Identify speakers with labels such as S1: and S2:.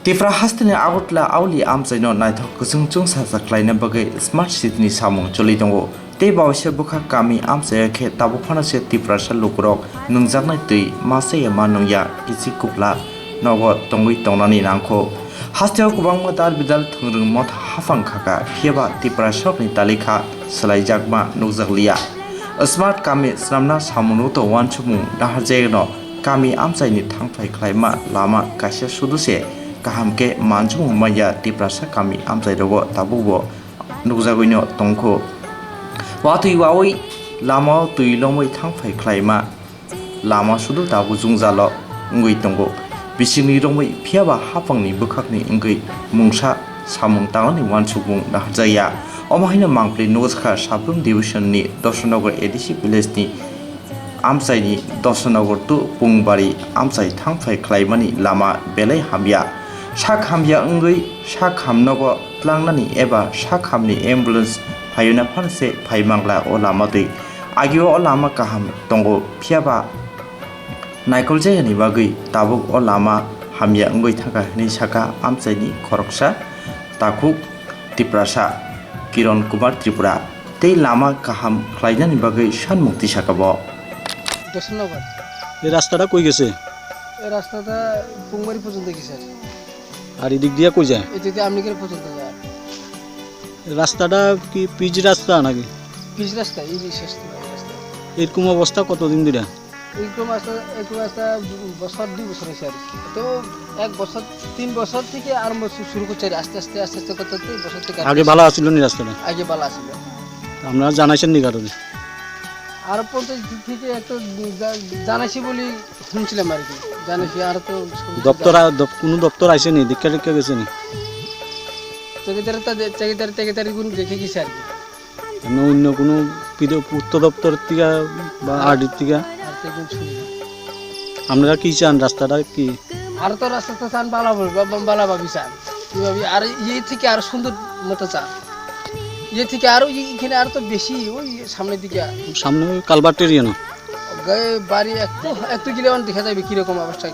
S1: Tifra hastini agutla auli amchaino naithok kusungchung sasaklaina bagai smart city ni samung choli tongo. Te bawse bukha kami amchaia khe tabuk phanose Tifra sa Lukurok nungjaknai tui masaya manungya kisi kupla nogo tongui tongnani nangkho. Hasteo kubangma dal bidal thungrung mot hafang khaka Phiaba Tifra shokni talika salai jakma nukjakliya. Smart kami snamna samunu to wanchumung daharjegno kami amchaini thang phai khlaima lama kasia sudase kaham ke manjung maya Tifra sa kami amchai rogo tabubo nukjagwino tongkho. Watui wawi lama tui lomoi thang phai khlaima lama sudu tabu jungjalo ngui tongo. Bisingni rongmai Phiaba hapangni bukhakni ingui mungsa samung tangani wansubung daharjaya. Omahina mangpli nugskha Sabroom Division ni Dasharat Nagar ADC Village ni amchaini Dasharat Nagar to Pomangbari amchai thang phai khlaimani lama belai Hamya. Sak Hamya ngui Sak Ham nogo twlangnani eba Sak Hamni ambulance phaiona phanose phai mangla o lama tui agio o lama kaham tongo Phiaba Naikoljakya ni bagui tabuk o lama Hamya ngui thaka ni saka amchaini khoroksa takuk Tifra sa Kiron Kumar Tripura tei lama kaham khlainani bagai sanmukti sakabo.
S2: Dasharat Nagar
S3: এই রাস্তাটা কই গেছে?
S2: এই রাস্তাটা পোংবাড়ি পর্যন্ত গেছে
S3: আর এদিক দিয়ে কই যায়?
S2: এদিকে আমনিকের পর্যন্ত যায়।
S3: রাস্তাটা কি পিচ রাস্তা নাকি?
S2: পিচ রাস্তা এই শেষ রাস্তা।
S3: এরকম অবস্থা কতদিন ধরে?
S2: এরকম রাস্তা বছর 2 বছর হয়েছে আর তো 1 বছর 3 বছর থেকে আরম্ভ শুরু করছে আস্তে আস্তে করতে বছর থেকে
S3: আগে ভালো আছিল নি রাস্তাটা?
S2: আগে ভালো আছিল।
S3: আমরা জানাইছেন নি কারণে?
S2: আর পঞ্চায়েত থেকে একটা জানাইছি বলি শুনছিলাম আর কি জানাইছি আর তো
S3: কোনো দপ্তর আইছে নি দেখা গেছে নি?
S2: চেকেদারি গুণ দেখে গেছে আর কি।
S3: অন্য কোনো পূর্ত দপ্তর থেকে বা আরডির থেকে আপনারা কি চান? রাস্তাটা কি
S2: আর তো রাস্তাটা চান বালা ভাবি চান আর ইয়ে থেকে আর সুন্দর মতো চান ইয়ে থেকে আরো এখানে আর তো বেশি ওই সামনের দিকে
S3: সামনে কালভার্টের ইয়ে না
S2: বাড়ি একটু গেলে দেখা যাবে কিরকম অবস্থা